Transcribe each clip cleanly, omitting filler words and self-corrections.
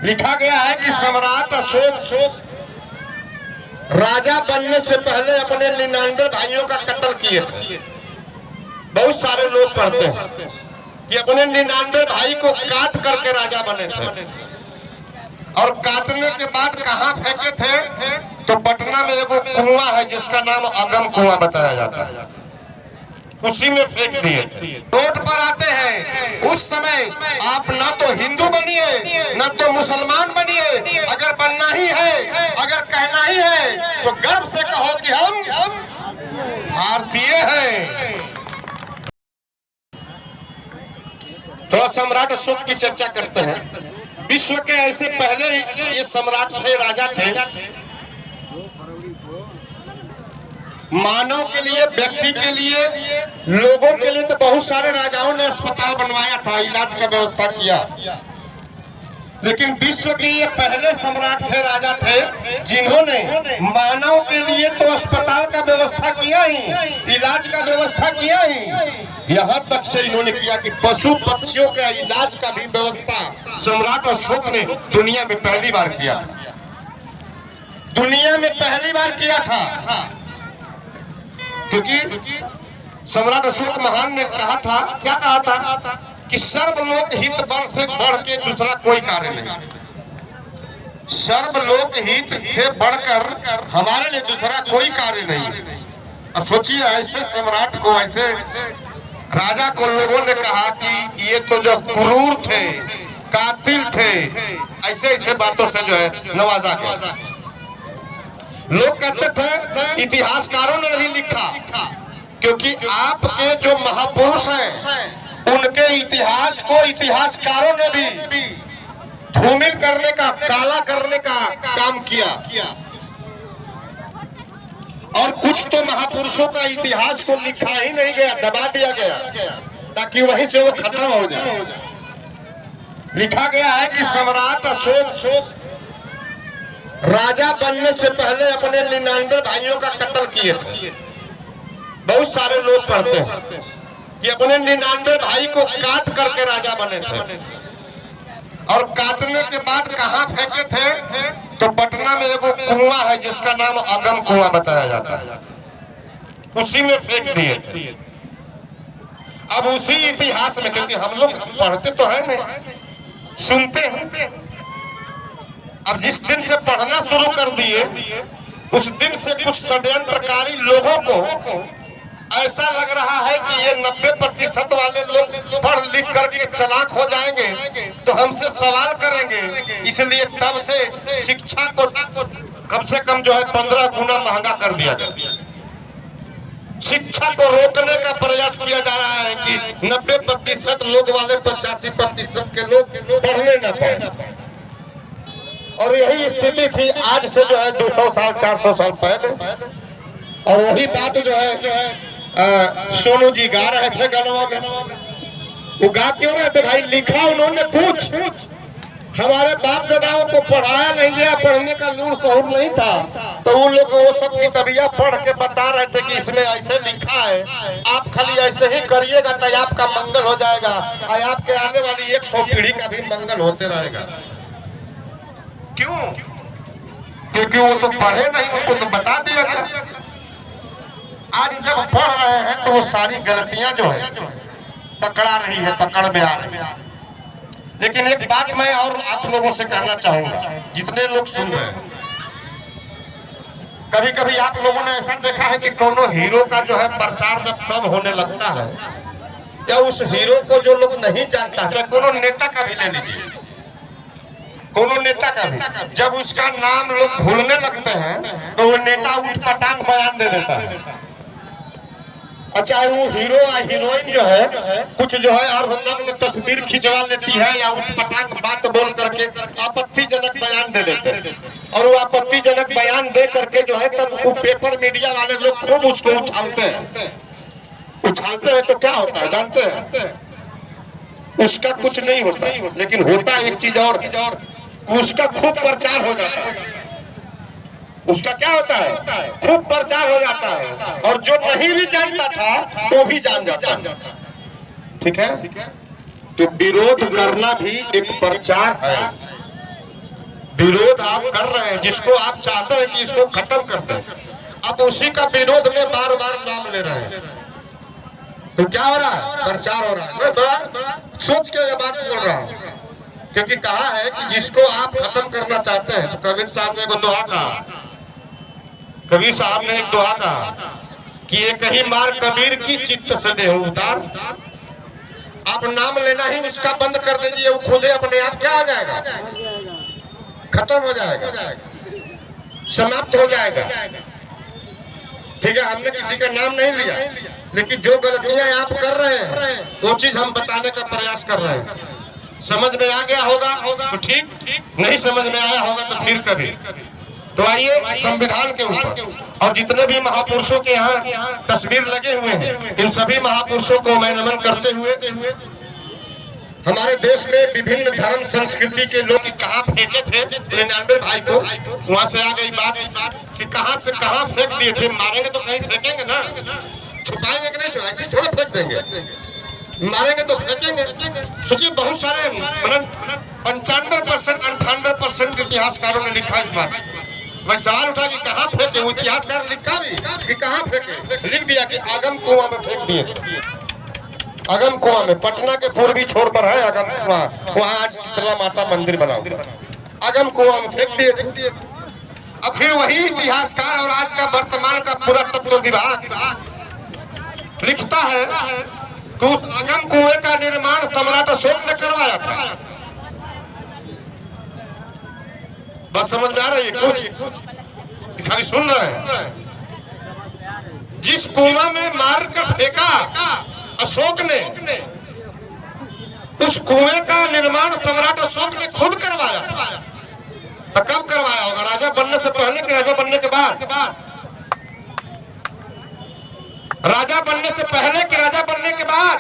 लिखा गया है कि सम्राट अशोक राजा बनने से पहले अपने 99 भाइयों का कत्ल किए थे। बहुत सारे लोग पढ़ते हैं कि अपने 99 भाई को काट करके राजा बने थे, और काटने के बाद कहाँ फेंके थे? तो पटना में एगो कुआं है जिसका नाम अगम कुआं बताया जाता है, उसी में फेंक दिए। रोड पर आते हैं उस समय आप ना तो हिंदू बनिए ना तो मुसलमान बनिए, अगर बनना ही है, अगर कहना ही है तो गर्व से कहो कि हम भारतीय हैं। तो सम्राट अशोक की चर्चा करते हैं। विश्व के ऐसे पहले ये सम्राट थे, राजा थे। मानव के लिए, व्यक्ति के लिए, लोगों के लिए तो बहुत सारे राजाओं ने अस्पताल बनवाया था, इलाज का व्यवस्था किया, लेकिन विश्व के ये पहले सम्राट थे, राजा थे, जिन्होंने मानव के लिए तो अस्पताल का व्यवस्था किया ही, इलाज का व्यवस्था किया ही, यहाँ तक से इन्होंने किया कि पशु पक्षियों का इलाज का भी व्यवस्था सम्राट अशोक ने दुनिया में पहली बार किया, दुनिया में पहली बार किया था। क्योंकि सम्राट अशोक महान ने कहा था, क्या कहा था कि सर्वलोक हित बल से बढ़ के दूसरा कोई कार्य नहीं। सर्वलोक हित से बढ़कर हमारे लिए दूसरा कोई कार्य नहीं। अब सोचिए, ऐसे सम्राट को, ऐसे राजा को लोगों ने कहा कि ये तो जो क्रूर थे, कातिल थे, ऐसे ऐसे बातों से जो है नवाजा गया। लोग कहते थे, इतिहासकारों ने नहीं लिखा, क्योंकि आपके जो महापुरुष हैं उनके इतिहास को इतिहासकारों ने भी धूमिल करने का, काला करने का काम किया, और कुछ तो महापुरुषों का इतिहास को लिखा ही नहीं गया, दबा दिया गया ताकि वहीं से वो खत्म हो जाए। लिखा गया है कि सम्राट अशोक राजा बनने से पहले अपने 99 भाइयों का कत्ल किए थे। बहुत सारे लोग पढ़ते हैं कि अपने 99 भाई को काट करके राजा बने थे, और काटने के बाद कहाँ फेंके थे? तो पटना में एगो कुआं है जिसका नाम अगम कुआं बताया जाता है, उसी में फेंक दिए। अब उसी इतिहास में, क्योंकि हम लोग पढ़ते तो है नहीं, सुनते हैं। अब जिस दिन से पढ़ना शुरू कर दिए उस दिन से कुछ षड्यंत्रकारी लोगों को ऐसा लग रहा है कि ये 90% वाले लोग पढ़ लिख करके चालाक हो जाएंगे तो हमसे सवाल करेंगे, इसलिए तब से शिक्षा को कम से कम जो है 15 गुना महंगा कर दिया गया। शिक्षा को रोकने का प्रयास किया जा रहा है कि 90% लोग वाले 85% के लोग पढ़ने न पाए, और यही स्थिति थी आज से जो है 200 साल 400 साल पहले। और वही बात जो है सोनू जी गा रहे थे गलवा में। वो गा क्यों रहे थे भाई? लिखा उन्होंने कुछ, हमारे बाप दादाओं को पढ़ाया नहीं गया, पढ़ने का लूर सहूर नहीं था, तो उन लोग वो सब किताबियां पढ़ के बता रहे थे कि इसमें ऐसे लिखा है, आप खाली ऐसे ही करिएगा तो आपका मंगल हो जाएगा, और आपके आने वाली 100 पीढ़ी का भी मंगल होते रहेगा। क्यों? क्योंकि वो तो पढ़े नहीं, उनको तो बता दिया गया। आज जब पढ़ रहे हैं तो वो सारी गलतियां जो है पकड़ा रही है, पकड़ में आ रही है। लेकिन एक बात मैं और आप लोगों से कहना चाहूंगा, जितने लोग सुन रहे हैं, कभी कभी आप लोगों ने ऐसा देखा है कि कोनो हीरो का जो है प्रचार जब कम होने लगता है, या उस हीरो को जो लोग नहीं जानता, चाहे कोनो नेता का भी ले लीजिए, कोनो नेता का भी, जब उसका नाम लोग भूलने लगते हैं तो वो नेता उठ पटांग बयान दे देता है। अच्छा, वो हीरो या हीरोइन जो है कुछ जो है अर्धनग्न तस्वीर खिंचवा लेती है या उठ पटांग बात बोल करके आपत्तिजनक बयान दे देते हैं, और वो आपत्तिजनक बयान दे करके जो है तब वो पेपर मीडिया वाले लोग खूब उसको उछालते हैं। उछालते हैं तो क्या होता है जानते हैं? उसका कुछ नहीं होता, लेकिन होता एक चीज और, उसका खूब प्रचार हो जाता है। उसका क्या होता है? खूब प्रचार हो जाता है, और जो नहीं भी जानता था वो भी जान जाता है। ठीक है? तो विरोध करना भी एक प्रचार है। विरोध आप कर रहे हैं, जिसको आप चाहते हैं कि इसको खत्म कर दें, अब उसी का विरोध में बार बार नाम ले रहे हैं। तो क्या हो रहा है? प्रचार हो रहा है। मैं बड़ा सोच के ये बात बोल रहा हूँ, क्योंकि कहा है कि जिसको आप खत्म करना चाहते हैं, तो कबीर साहब ने एक दोहा कहा, कबीर साहब ने एक दोहा कहा कि एक ही मार कबीर की चित्त से देह उतार। आप नाम लेना ही उसका बंद कर दीजिए, वो खुद ही अपने आप क्या आ जाएगा, खत्म हो जाएगा, समाप्त हो जाएगा। ठीक है, हमने किसी का नाम नहीं लिया, लेकिन जो गलतियां आप कर रहे हैं वो चीज हम बताने का प्रयास कर रहे हैं। समझ में आ गया होगा तो ठीक, नहीं समझ में आया होगा तो फिर कभी। तो आइए संविधान के ऊपर, और जितने भी महापुरुषों के यहाँ तस्वीर लगे हुए हैं, इन सभी महापुरुषों को मैं नमन करते हुए, हमारे देश में विभिन्न धर्म संस्कृति के लोग कहाँ फेंके थे 99 भाई को, वहां से आ गई बात कि कहाँ से कहाँ फेंक दिए थे। मारेंगे तो कहीं फेंकेंगे ना, छुपाएंगे कि नहीं छुपाएंगे, थोड़ा फेंक देंगे, मारेंगे तो फेंकेंगे। सोचिए, बहुत सारे 95% 98% इतिहासकारों ने लिखा इस बात। वह सवाल उठा कि कहाँ फेंके, वो इतिहासकार लिखा भी कि कहाँ फेंके, लिख दिया कि आगम कुआं में फेंक दिए। आगम कुआं में, पटना के पूर्वी छोर पर है आगम कुआं, वहाँ आज शीतला माता मंदिर बना हुआ, आगम कुआं में फेंक दिए। अब फिर वही इतिहासकार और आज का वर्तमान का पुरातत्व विभाग लिखता है कि उस आगम कुएं का निर्माण सम्राट अशोक ने करवाया था। बस समझ में आ रही है? कुछ खाली सुन रहे हैं। जिस कुआं में मार कर फेंका अशोक ने, उस कुएं का निर्माण सम्राट अशोक ने खुद करवाया। तो कब करवाया होगा? राजा बनने से पहले कि राजा बनने के बाद? राजा बनने से पहले कि राजा बनने के बाद?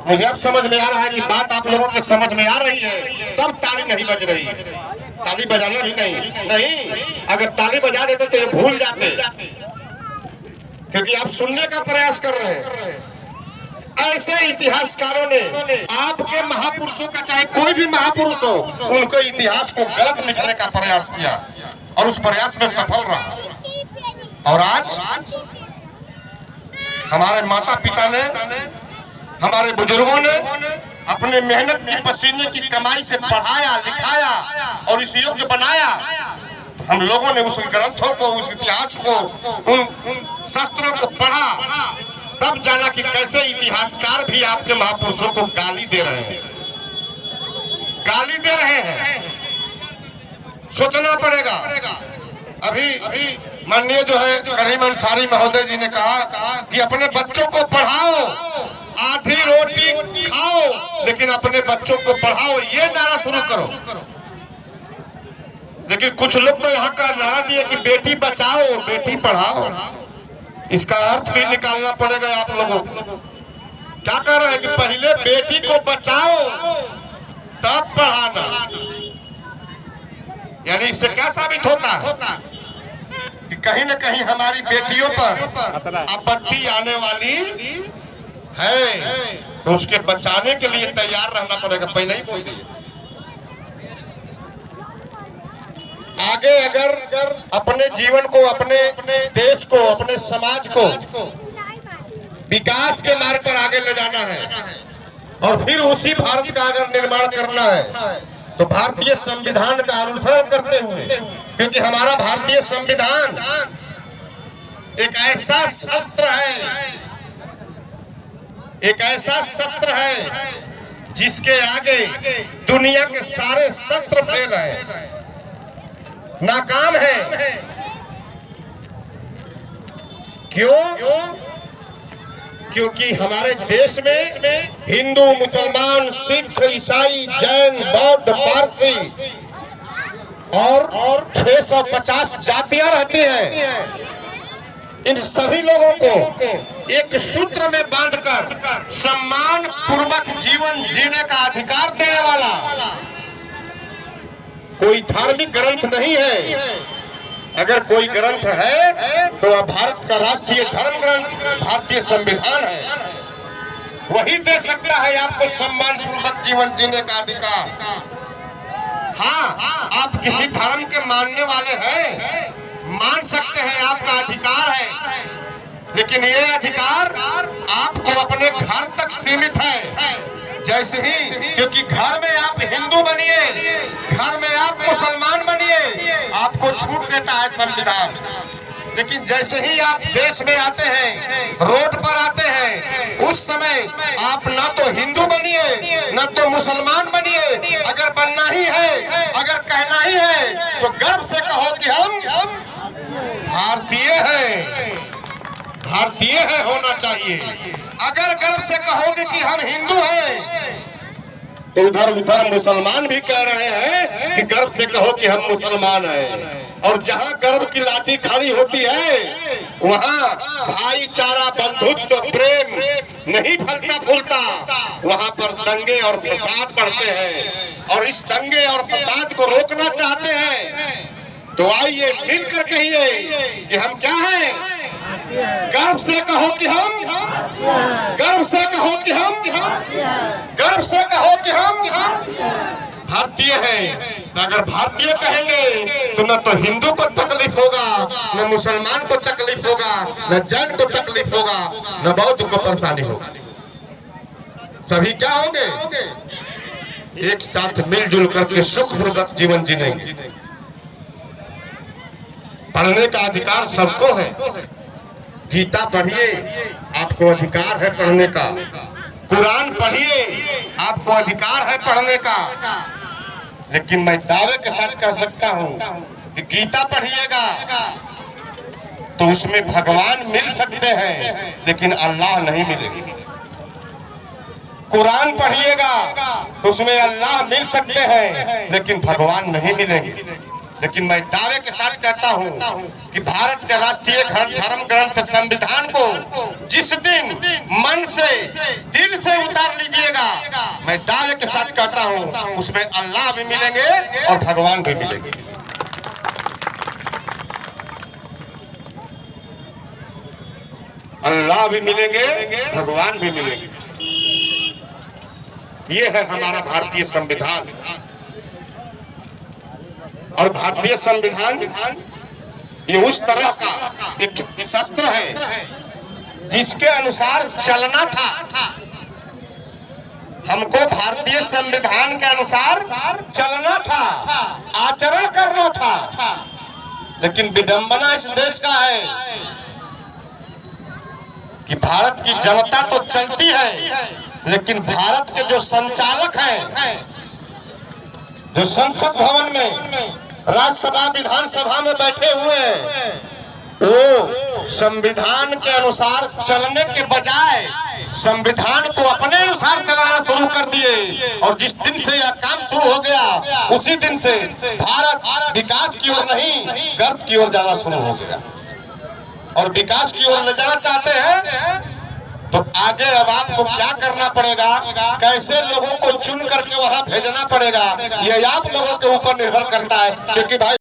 मुझे अब समझ में आ रहा है कि बात आप लोगों के समझ में आ रही है, तब ताली नहीं बज रही है। ताली बजाना भी नहीं, अगर ताली बजा देते तो ये भूल जाते, क्योंकि आप सुनने का प्रयास कर रहे हैं। ऐसे इतिहासकारों ने आपके महापुरुषों का, चाहे कोई भी महापुरुष हो, उनको इतिहास को गलत लिखने का प्रयास किया और उस प्रयास में सफल रहा। और आज हमारे माता पिता ने, हमारे बुजुर्गों ने अपने मेहनत की, पसीने की कमाई से पढ़ाया लिखाया और इस योग्य बनाया। हम लोगों ने उस ग्रंथों को, उस इतिहास को, उन शास्त्रों को पढ़ा, तब जाना कि कैसे इतिहासकार भी आपके महापुरुषों को गाली दे रहे हैं, गाली दे रहे हैं। सोचना पड़ेगा। अभी माननीय जो है करीम अंसारी महोदय जी ने कहा कि अपने बच्चों को पढ़ाओ, आधी रोटी खाओ, लेकिन अपने बच्चों को पढ़ाओ, ये नारा शुरू करो। लेकिन कुछ लोग तो यहाँ का नारा दिए कि बेटी बचाओ बेटी पढ़ाओ। इसका अर्थ भी निकालना पड़ेगा आप लोगों को। क्या कर रहे हैं कि पहले बेटी को बचाओ तब पढ़ाना, यानी इससे क्या साबित होता है कि कहीं न कहीं हमारी बेटियों पर आपत्ति आने वाली है, तो उसके बचाने के लिए तैयार रहना पड़ेगा। पहले ही बोल दिए। आगे अगर अपने जीवन को, अपने देश को, अपने समाज को विकास के मार्ग पर आगे ले जाना है और फिर उसी भारत का अगर निर्माण करना है, तो भारतीय संविधान का अनुसरण करते हुए, क्योंकि हमारा भारतीय संविधान एक ऐसा शस्त्र है, एक ऐसा शस्त्र है जिसके आगे दुनिया के सारे शस्त्र फेल हैं, नाकाम है। क्यों? क्योंकि हमारे देश में हिंदू, मुसलमान, सिख, ईसाई, जैन, बौद्ध, पारसी और 650 जातियां रहती हैं। इन सभी लोगों को एक सूत्र में बांधकर सम्मान पूर्वक जीवन जीने का अधिकार देने वाला कोई धार्मिक ग्रंथ नहीं है। अगर कोई ग्रंथ है तो वह भारत का राष्ट्रीय धर्म ग्रंथ भारतीय संविधान है। वही दे सकता है आपको सम्मान पूर्वक जीवन जीने का अधिकार। हाँ, आप किसी धर्म के मानने वाले हैं, मान सकते हैं, आपका अधिकार है, लेकिन ये अधिकार आपको अपने घर तक सीमित है। जैसे ही, क्योंकि घर में आप हिंदू बनिए, घर में आप मुसलमान बनिए, आपको छूट देता है संविधान। लेकिन जैसे ही आप देश में आते हैं, रोड पर आते हैं, उस समय आप न तो हिंदू बनिए न तो मुसलमान बनिए। अगर बनना ही है, अगर कहना ही है, तो गर्व से कहो कि हम भारतीय हैं, भारतीय है होना चाहिए। अगर गर्व से कहोगे कि हम हिंदू हैं, तो उधर उधर मुसलमान भी कह रहे हैं कि गर्व से कहो कि हम मुसलमान हैं। और जहां गर्व की लाठी खड़ी होती है, वहां भाईचारा, बंधुत्व, प्रेम नहीं फलता फूलता, वहां पर दंगे और फसाद बढ़ते हैं। और इस दंगे और फसाद को रोकना चाहते हैं, तो आइए मिलकर कहिए कि हम क्या हैं। गर्व से कहो कि हम, गर्व से कहो कि हम, गर्व से कहो कि हम भारतीय हैं। अगर भारतीय कहेंगे तो न तो हिंदू को तकलीफ होगा, न मुसलमान को तकलीफ होगा, न जैन को तकलीफ होगा, न बौद्ध को परेशानी होगी। सभी क्या होंगे, एक साथ मिलजुल करके सुखपूर्वक जीवन जीनेंगे। पढ़ने का अधिकार सबको है। गीता पढ़िए, आपको अधिकार है पढ़ने का। कुरान पढ़िए, आपको अधिकार है पढ़ने का। लेकिन मैं दावे के साथ कह सकता हूँ कि गीता पढ़िएगा तो उसमें भगवान मिल सकते हैं, लेकिन अल्लाह नहीं मिलेंगे। कुरान पढ़िएगा तो उसमें अल्लाह मिल सकते हैं, लेकिन भगवान नहीं मिलेंगे। लेकिन मैं दावे के साथ कहता हूं कि भारत के राष्ट्रीय धर्म ग्रंथ संविधान को जिस दिन मन से, दिल से उतार लीजिएगा, मैं दावे के साथ कहता हूं उसमें अल्लाह भी मिलेंगे और भगवान भी मिलेंगे। अल्लाह भी मिलेंगे, भगवान भी मिलेंगे। ये है हमारा भारतीय संविधान। और भारतीय संविधान ये उस तरह का एक शस्त्र है जिसके अनुसार चलना था। हमको भारतीय संविधान के अनुसार चलना था, आचरण करना था। लेकिन विडंबना इस देश का है कि भारत की जनता तो चलती है, लेकिन भारत के जो संचालक हैं, जो संसद भवन में, राज्यसभा, विधानसभा में बैठे हुए हैं, वो संविधान के अनुसार चलने के बजाय संविधान को अपने अनुसार चलाना शुरू कर दिए। और जिस दिन से यह काम शुरू हो गया, उसी दिन से भारत विकास की ओर नहीं, गर्व की ओर जाना शुरू हो गया। और विकास की ओर ले जाना चाहते हैं तो आगे अब आपको क्या करना पड़ेगा, कैसे लोगों को चुन करके वहां भेजना पड़ेगा, ये आप लोगों के ऊपर निर्भर करता है। क्योंकि भाई